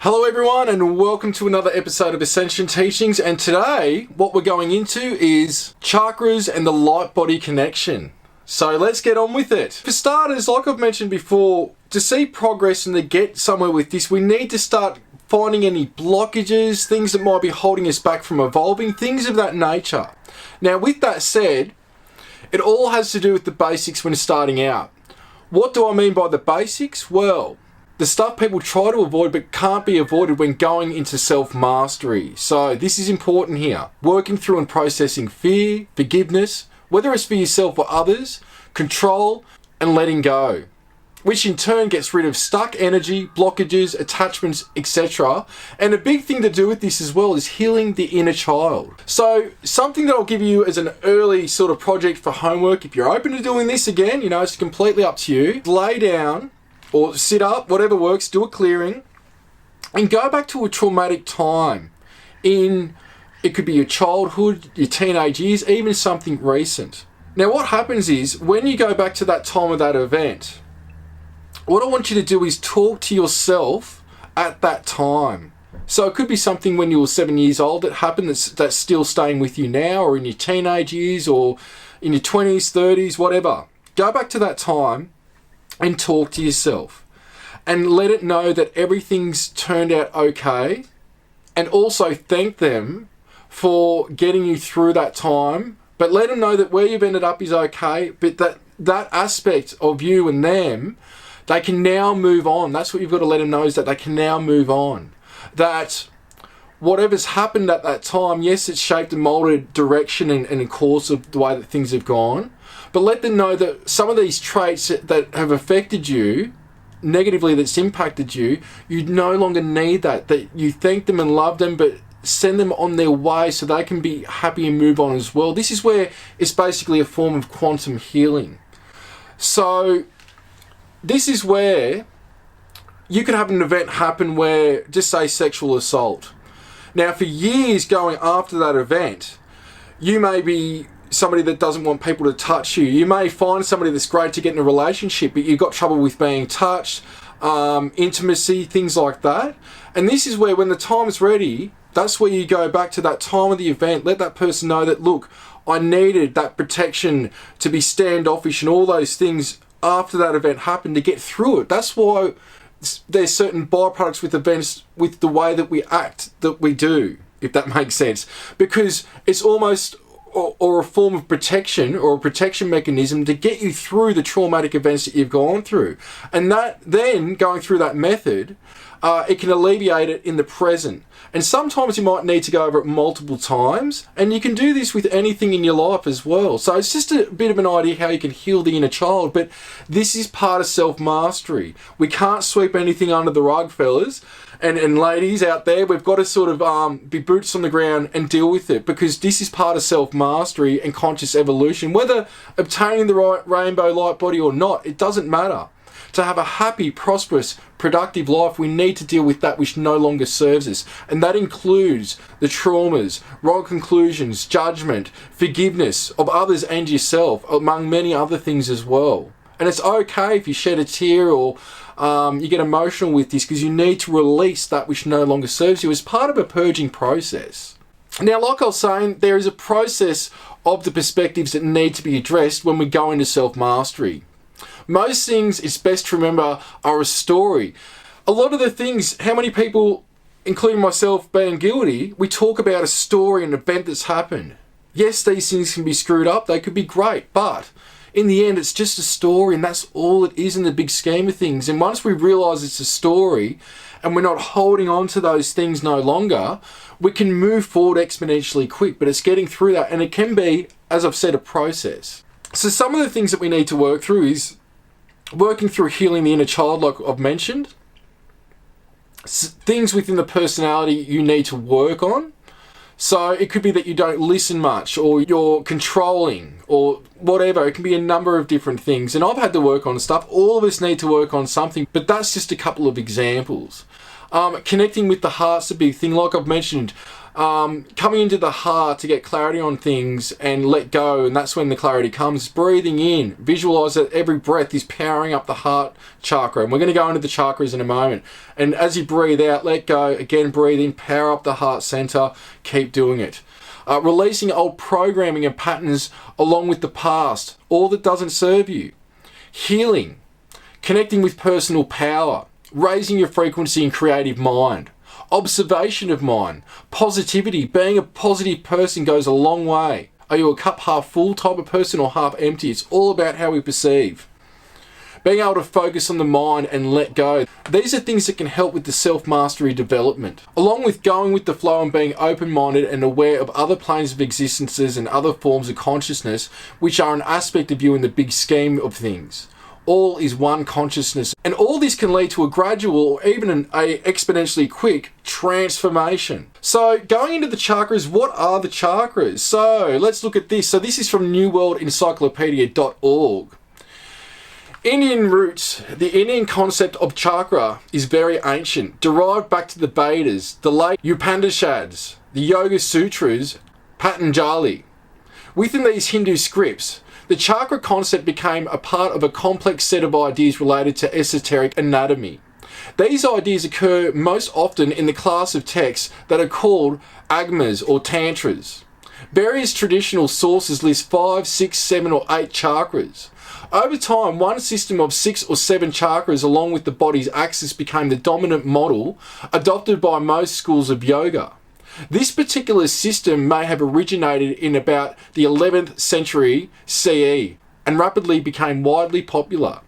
Hello everyone and welcome to another episode of Ascension Teachings, and today what we're going into is chakras and the light body connection. So let's get on with it. For starters, like I've mentioned before, to see progress and to get somewhere with this, we need to start finding any blockages, things that might be holding us back from evolving, things of that nature. Now with that said, it all has to do with the basics when starting out. What do I mean by the basics? Well, the stuff people try to avoid but can't be avoided when going into self-mastery. So this is important here. Working through and processing fear, forgiveness, whether it's for yourself or others, control and letting go, which in turn gets rid of stuck energy, blockages, attachments, etc. And a big thing to do with this as well is healing the inner child. So something that I'll give you as an early sort of project for homework, if you're open to doing this again, it's completely up to you. Lay down or sit up, whatever works, do a clearing, and go back to a traumatic time it could be your childhood, your teenage years, even something recent. Now what happens is, when you go back to that time of that event, what I want you to do is talk to yourself at that time. So it could be something when you were 7 years old that happened that's still staying with you now, or in your teenage years, or in your 20s, 30s, whatever. Go back to that time and talk to yourself and let it know that everything's turned out okay, and also thank them for getting you through that time, but let them know that where you've ended up is okay, but that aspect of you and them, they can now move on. That's what you've got to let them know, is that they can now move on. That whatever's happened at that time, yes, it's shaped and molded direction and course of the way that things have gone, but let them know that some of these traits that have affected you negatively, that's impacted you, you no longer need that you thank them and love them, but send them on their way so they can be happy and move on as well. This is where it's basically a form of quantum healing. So this is where you can have an event happen where, just say, sexual assault. Now for years going after that event, you may be somebody that doesn't want people to touch you. You may find somebody that's great to get in a relationship, but you've got trouble with being touched, intimacy, things like that. And this is where, when the time's ready, that's where you go back to that time of the event. Let that person know that, look, I needed that protection to be standoffish and all those things after that event happened to get through it. That's why there's certain byproducts with events, with the way that we act, that we do, if that makes sense. Because it's almost or a form of protection, or a protection mechanism to get you through the traumatic events that you've gone through. And that then, going through that method, it can alleviate it in the present. And sometimes you might need to go over it multiple times, and you can do this with anything in your life as well. So it's just a bit of an idea how you can heal the inner child, but this is part of self-mastery. We can't sweep anything under the rug, fellas. And ladies out there, we've got to sort of be boots on the ground and deal with it, because this is part of self-mastery and conscious evolution. Whether obtaining the right rainbow light body or not, it doesn't matter. To have a happy, prosperous, productive life, we need to deal with that which no longer serves us. And that includes the traumas, wrong conclusions, judgment, forgiveness of others and yourself, among many other things as well. And it's okay if you shed a tear or you get emotional with this, because you need to release that which no longer serves you as part of a purging process. Now, like I was saying, there is a process of the perspectives that need to be addressed when we go into self-mastery. Most things, it's best to remember, are a story. A lot of the things, how many people, including myself being guilty, we talk about a story, an event that's happened. Yes, these things can be screwed up, they could be great, but in the end, it's just a story, and that's all it is in the big scheme of things. And once we realise it's a story, and we're not holding on to those things no longer, we can move forward exponentially quick. But it's getting through that, and it can be, as I've said, a process. So some of the things that we need to work through is working through healing the inner child, like I've mentioned. Things within the personality you need to work on. So it could be that you don't listen much, or you're controlling, or whatever. It can be a number of different things. And I've had to work on stuff. All of us need to work on something, but that's just a couple of examples. Connecting with the heart's a big thing. Like I've mentioned, coming into the heart to get clarity on things and let go, and that's when the clarity comes. Breathing in, visualize that every breath is powering up the heart chakra, and we're going to go into the chakras in a moment. And as you breathe out, let go, again breathe in, power up the heart center, keep doing it. Releasing old programming and patterns along with the past, all that doesn't serve you. Healing, connecting with personal power, raising your frequency and creative mind. Observation of mind, positivity, being a positive person goes a long way. Are you a cup half full type of person or half empty? It's all about how we perceive. Being able to focus on the mind and let go. These are things that can help with the self-mastery development. Along with going with the flow and being open-minded and aware of other planes of existences and other forms of consciousness, which are an aspect of you in the big scheme of things. All is one consciousness, and all this can lead to a gradual or even an exponentially quick transformation. So going into the chakras, what are the chakras? So let's look at this. So this is from newworldencyclopedia.org. Indian roots. The Indian concept of chakra is very ancient, derived back to the Vedas, the late Upanishads, the Yoga Sutras, Patanjali. Within these Hindu scripts, the chakra concept became a part of a complex set of ideas related to esoteric anatomy. These ideas occur most often in the class of texts that are called agmas or tantras. Various traditional sources list 5, 6, 7 or 8 chakras. Over time, one system of 6 or 7 chakras along with the body's axis became the dominant model adopted by most schools of yoga. This particular system may have originated in about the 11th century CE and rapidly became widely popular.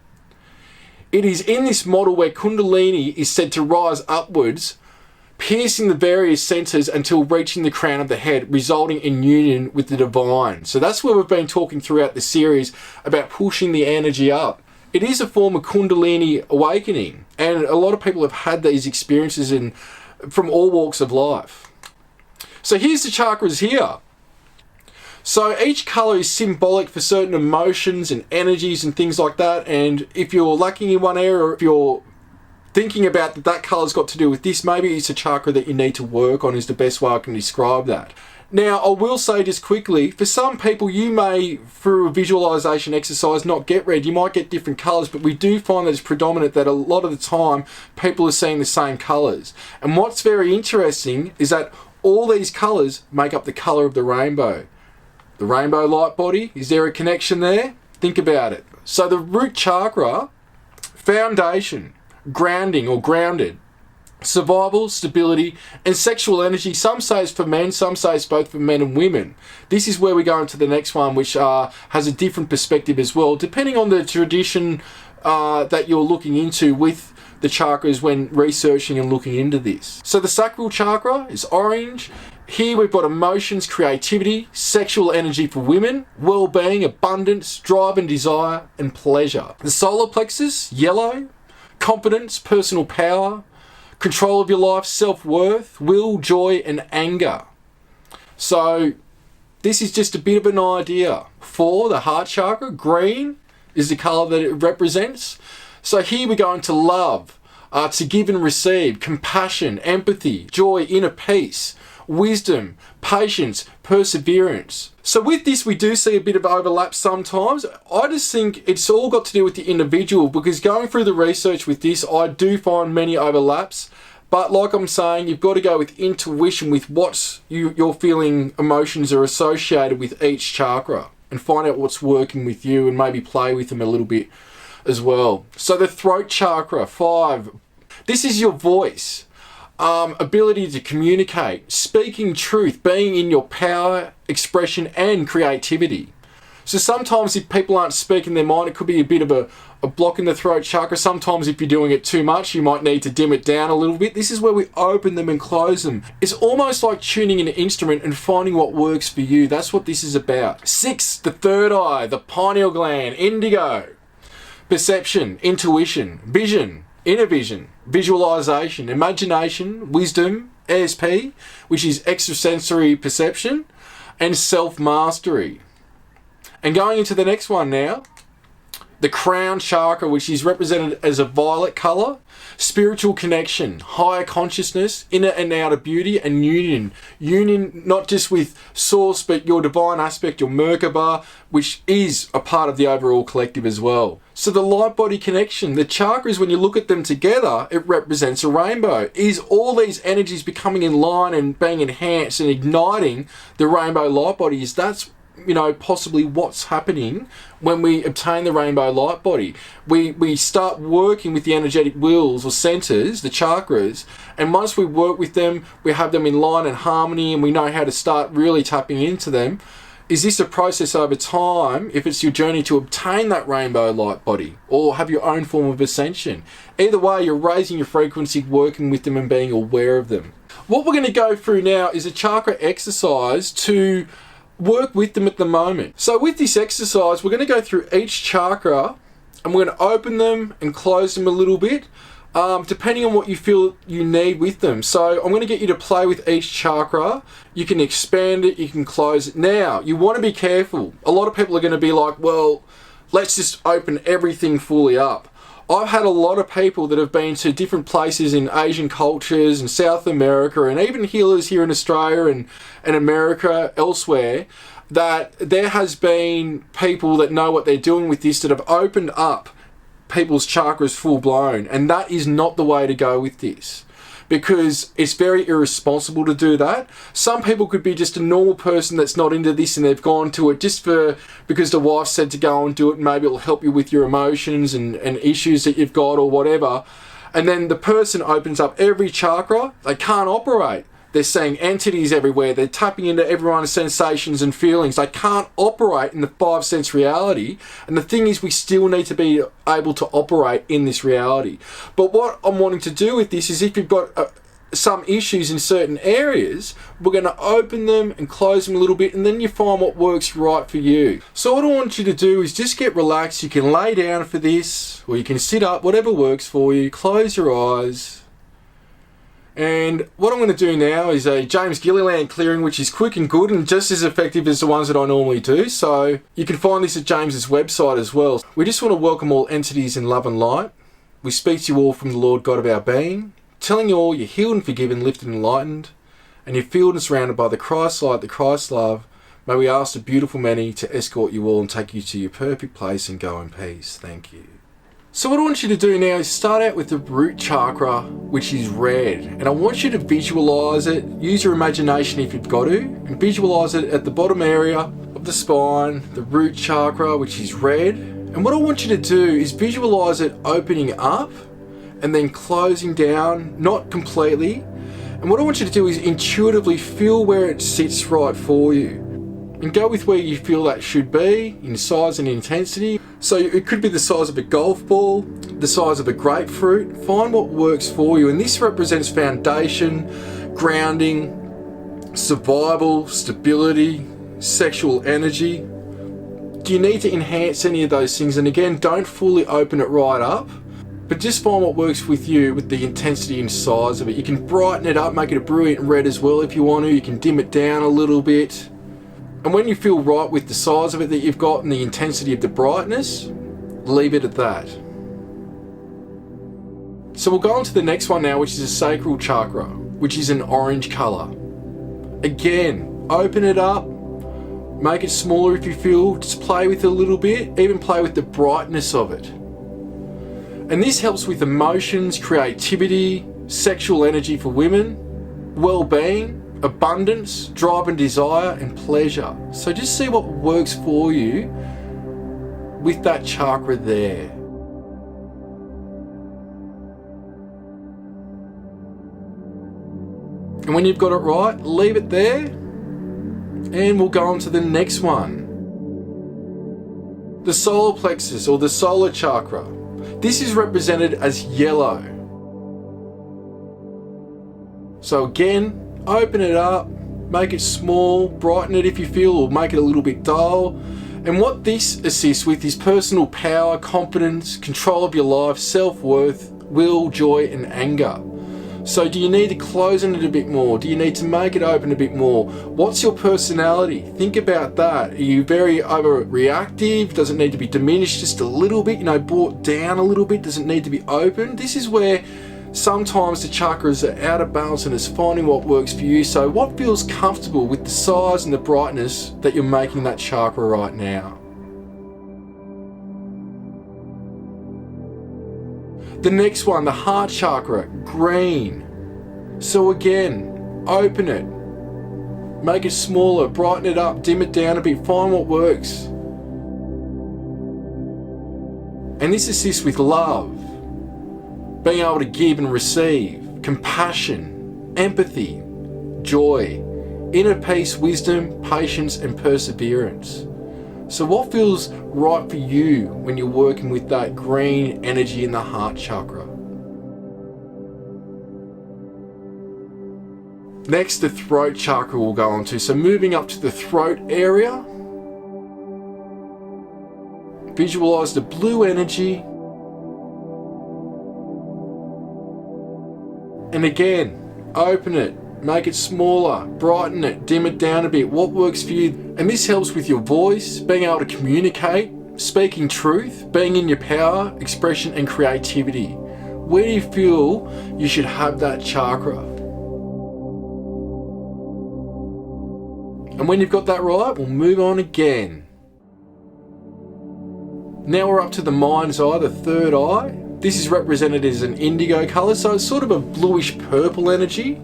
It is in this model where Kundalini is said to rise upwards, piercing the various centers until reaching the crown of the head, resulting in union with the divine. So that's where we've been talking throughout the series about pushing the energy up. It is a form of Kundalini awakening, and a lot of people have had these experiences from all walks of life. So here's the chakras here. So each color is symbolic for certain emotions and energies and things like that. And if you're lacking in one area, or if you're thinking about that color's got to do with this, maybe it's a chakra that you need to work on, is the best way I can describe that. Now, I will say just quickly, for some people, you may, through a visualization exercise, not get red. You might get different colors, but we do find that it's predominant that a lot of the time, people are seeing the same colors. And what's very interesting is that all these colors make up the color of the rainbow. The rainbow light body, is there a connection there? Think about it. So the root chakra, foundation, grounding or grounded, survival, stability, and sexual energy. Some say it's for men, some say it's both for men and women. This is where we go into the next one, which has a different perspective as well, depending on the tradition that you're looking into with the chakras when researching and looking into this. So the sacral chakra is orange. Here we've got emotions, creativity, sexual energy for women, well-being, abundance, drive and desire, and pleasure. The solar plexus, yellow, confidence, personal power, control of your life, self-worth, will, joy, and anger. So this is just a bit of an idea. For the heart chakra, green is the color that it represents. So here we go into love, to give and receive, compassion, empathy, joy, inner peace, wisdom, patience, perseverance. So with this, we do see a bit of overlap sometimes. I just think it's all got to do with the individual, because going through the research with this, I do find many overlaps. But like I'm saying, you've got to go with intuition with what your feeling emotions are associated with each chakra, and find out what's working with you and maybe play with them a little bit as well. So the throat chakra, 5. This is your voice. Ability to communicate, speaking truth, being in your power, expression, and creativity. So sometimes if people aren't speaking their mind, it could be a bit of a block in the throat chakra. Sometimes if you're doing it too much, you might need to dim it down a little bit. This is where we open them and close them. It's almost like tuning an instrument and finding what works for you. That's what this is about. 6, the third eye, the pineal gland, indigo. Perception, intuition, vision, inner vision, visualization, imagination, wisdom, ESP, which is extrasensory perception, and self-mastery. And going into the next one now, The crown chakra, which is represented as a violet color. Spiritual connection, higher consciousness, inner and outer beauty, and union. Union not just with source, but your divine aspect, your Merkaba, which is a part of the overall collective as well. So the light body connection, the chakras, when you look at them together, it represents a rainbow. Is all these energies becoming in line and being enhanced and igniting the rainbow light bodies? That's possibly what's happening when we obtain the rainbow light body. We start working with the energetic wheels or centers, the chakras, and once we work with them, we have them in line and harmony, and we know how to start really tapping into them. Is this a process over time, if it's your journey to obtain that rainbow light body, or have your own form of ascension? Either way, you're raising your frequency, working with them and being aware of them. What we're going to go through now is a chakra exercise to work with them at the moment. So with this exercise, we're going to go through each chakra and we're going to open them and close them a little bit, depending on what you feel you need with them. So I'm going to get you to play with each chakra. You can expand it, you can close it. Now, you want to be careful. A lot of people are going to be like, well, let's just open everything fully up. I've had a lot of people that have been to different places in Asian cultures and South America, and even healers here in Australia and America, elsewhere, that there has been people that know what they're doing with this that have opened up people's chakras full blown, and that is not the way to go with this, because it's very irresponsible to do that. Some people could be just a normal person that's not into this and they've gone to it just because the wife said to go and do it, and maybe it'll help you with your emotions and issues that you've got or whatever. And then the person opens up every chakra, they can't operate. They're seeing entities everywhere. They're tapping into everyone's sensations and feelings. They can't operate in the 5 sense reality. And the thing is, we still need to be able to operate in this reality. But what I'm wanting to do with this is, if you've got some issues in certain areas, we're going to open them and close them a little bit, and then you find what works right for you. So what I want you to do is just get relaxed. You can lay down for this, or you can sit up, whatever works for you. Close your eyes. And what I'm going to do now is a James Gilliland clearing, which is quick and good and just as effective as the ones that I normally do. So you can find this at James's website as well. We just want to welcome all entities in love and light. We speak to you all from the Lord God of our being, telling you all you're healed and forgiven, lifted and enlightened, and you're filled and surrounded by the Christ light, the Christ love. May we ask the beautiful many to escort you all and take you to your perfect place and go in peace. Thank you. So what I want you to do now is start out with the root chakra, which is red. And I want you to visualize it. Use your imagination if you've got to. And visualize it at the bottom area of the spine, the root chakra, which is red. And what I want you to do is visualize it opening up and then closing down, not completely. And what I want you to do is intuitively feel where it sits right for you. And go with where you feel that should be in size and intensity. So it could be the size of a golf ball, the size of a grapefruit. Find what works for you. And this represents foundation, grounding, survival, stability, sexual energy. Do you need to enhance any of those things? And again, don't fully open it right up, but just find what works with you with the intensity and size of it. You can brighten it up, make it a brilliant red as well if you want to. You can dim it down a little bit. And when you feel right with the size of it that you've got and the intensity of the brightness, leave it at that. So we'll go on to the next one now, which is a sacral chakra, which is an orange color. Again, open it up, make it smaller if you feel, just play with it a little bit, even play with the brightness of it. And this helps with emotions, creativity, sexual energy for women, well-being, abundance, drive and desire, and pleasure. So just see what works for you with that chakra there. And when you've got it right, leave it there, and we'll go on to the next one. The solar plexus, or the solar chakra. This is represented as yellow. So again, open it up, make it small, brighten it if you feel, or make it a little bit dull. And what this assists with is personal power, confidence, control of your life, self-worth, will, joy, and anger. So do you need to close it a bit more? Do you need to make it open a bit more? What's your personality? Think about that. Are you very overreactive? Does it need to be diminished just a little bit? Brought down a little bit? Does it need to be open? This is where sometimes the chakras are out of balance, and it's finding what works for you. So what feels comfortable with the size and the brightness that you're making that chakra right now? The next one, the heart chakra, green. So again, open it. Make it smaller, brighten it up, dim it down a bit, find what works. And this assists with love, being able to give and receive, compassion, empathy, joy, inner peace, wisdom, patience, and perseverance. So what feels right for you when you're working with that green energy in the heart chakra? Next, the throat chakra we'll go on to. So moving up to the throat area, visualize the blue energy. And again, open it. Make it smaller, brighten it, dim it down a bit. What works for you? And this helps with your voice, being able to communicate, speaking truth, being in your power, expression, and creativity. Where do you feel you should have that chakra? And when you've got that right, we'll move on again. Now we're up to the mind's eye, the third eye. This is represented as an indigo color, so it's sort of a bluish purple energy.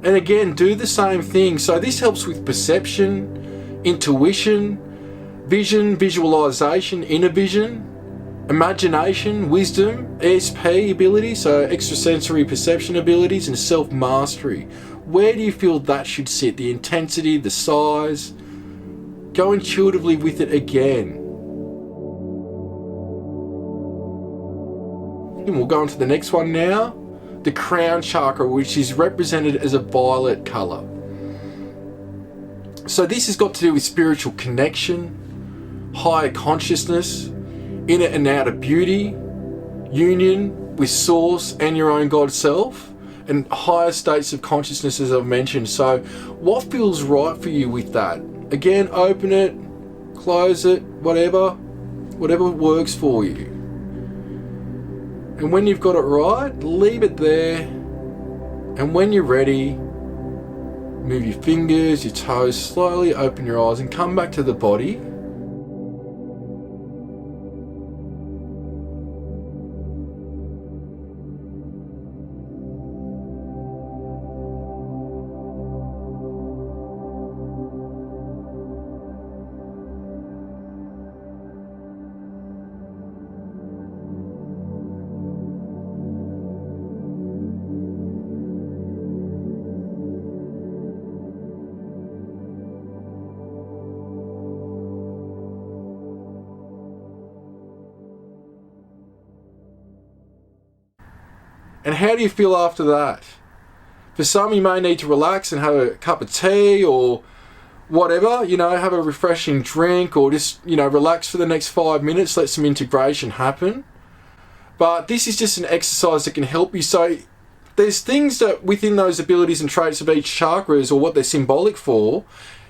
And again, do the same thing. So this helps with perception, intuition, vision, visualization, inner vision, imagination, wisdom, ESP ability, so extrasensory perception abilities, and self-mastery. Where do you feel that should sit? The intensity, the size? Go intuitively with it again. And we'll go on to the next one now. The crown chakra, which is represented as a violet color. So this has got to do with spiritual connection, higher consciousness, inner and outer beauty, union with source and your own God self, and higher states of consciousness, as I've mentioned. So what feels right for you with that? Again, open it, close it, whatever works for you. And when you've got it right, leave it there. And when you're ready, move your fingers, your toes, slowly open your eyes and come back to the body. And how do you feel after that? For some, you may need to relax and have a cup of tea or whatever, have a refreshing drink, or just, relax for the next 5 minutes, let some integration happen. But this is just an exercise that can help you. So there's things that within those abilities and traits of each chakras, or what they're symbolic for,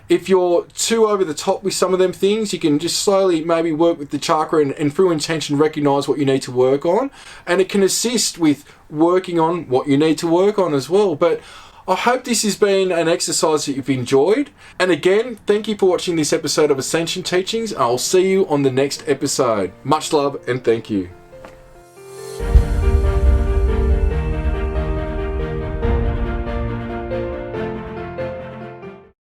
if you're too over the top with some of them things, you can just slowly maybe work with the chakra and through intention recognize what you need to work on. And it can assist with working on what you need to work on as well. But I hope this has been an exercise that you've enjoyed. And again, thank you for watching this episode of Ascension Teachings. I'll see you on the next episode. Much love and thank you.